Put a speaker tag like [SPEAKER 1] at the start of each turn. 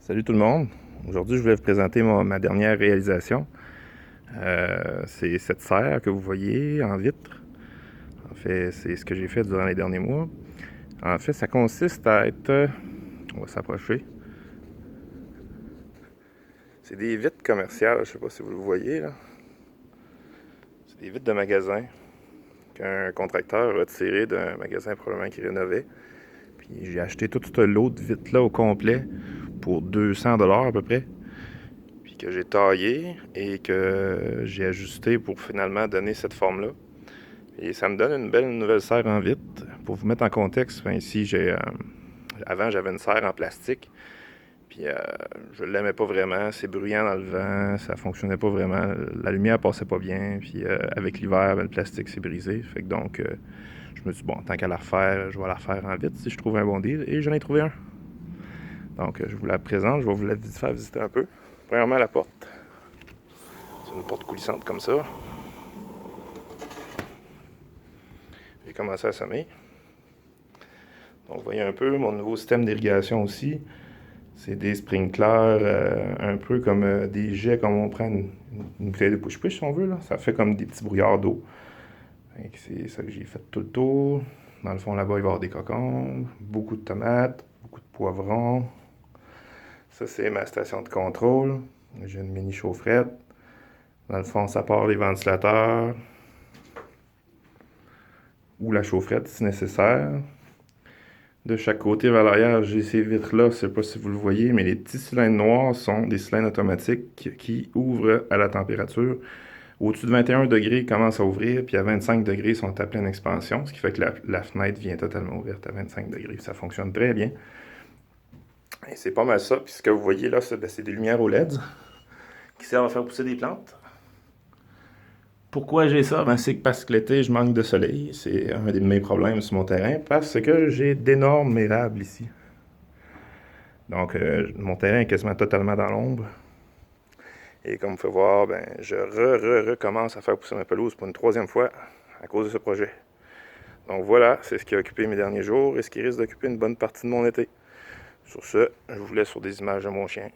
[SPEAKER 1] Salut tout le monde. Aujourd'hui, je voulais vous présenter ma dernière réalisation. C'est cette serre que vous voyez en vitre. En fait, c'est ce que j'ai fait durant les derniers mois. En fait, ça consiste à être... On va s'approcher. C'est des vitres commerciales, je sais pas si vous le voyez là. C'est des vitres de magasin qu'un contracteur a tiré d'un magasin probablement qui rénovait. Puis j'ai acheté toute cette lot de vitres là au complet pour 200$ à peu près. Puis que j'ai taillé et que j'ai ajusté pour finalement donner cette forme-là. Et ça me donne une belle nouvelle serre en vitre. Pour vous mettre en contexte, ici, avant, j'avais une serre en plastique. Puis je l'aimais pas vraiment. C'est bruyant dans le vent. Ça fonctionnait pas vraiment. La lumière passait pas bien. Puis avec l'hiver, le plastique s'est brisé. Fait que donc, je me suis dit, bon, tant qu'à la refaire, je vais la refaire en vitre si je trouve un bon deal. Et j'en ai trouvé un. Donc, je vous la présente. Je vais vous la faire visiter un peu. Premièrement, la porte. C'est une porte coulissante comme ça. J'ai commencé à semer. Donc, vous voyez un peu mon nouveau système d'irrigation aussi. C'est des sprinklers, un peu comme des jets, comme on prend une bouteille de push-push, si on veut. Là. Ça fait comme des petits brouillards d'eau. C'est ça que j'ai fait tout le tour. Dans le fond, là-bas, il va y avoir des cocombes, beaucoup de tomates, beaucoup de poivrons. Ça, c'est ma station de contrôle. J'ai une mini chaufferette. Dans le fond, ça part les ventilateurs ou la chaufferette si nécessaire. De chaque côté vers l'arrière, j'ai ces vitres-là, je ne sais pas si vous le voyez, mais les petits cylindres noirs sont des cylindres automatiques qui ouvrent à la température. Au-dessus de 21 degrés, ils commencent à ouvrir, puis à 25 degrés, ils sont à pleine expansion, ce qui fait que la fenêtre vient totalement ouverte à 25 degrés. Ça fonctionne très bien. Et c'est pas mal ça. Puis ce que vous voyez là, c'est des lumières OLED qui servent à faire pousser des plantes. Pourquoi j'ai ça? C'est parce que l'été, je manque de soleil. C'est un de mes problèmes sur mon terrain, parce que j'ai d'énormes érables ici. Donc, mon terrain est quasiment totalement dans l'ombre. Et comme vous pouvez voir, je recommence à faire pousser ma pelouse pour une troisième fois à cause de ce projet. Donc voilà, c'est ce qui a occupé mes derniers jours et ce qui risque d'occuper une bonne partie de mon été. Sur ce, je vous laisse sur des images de mon chien.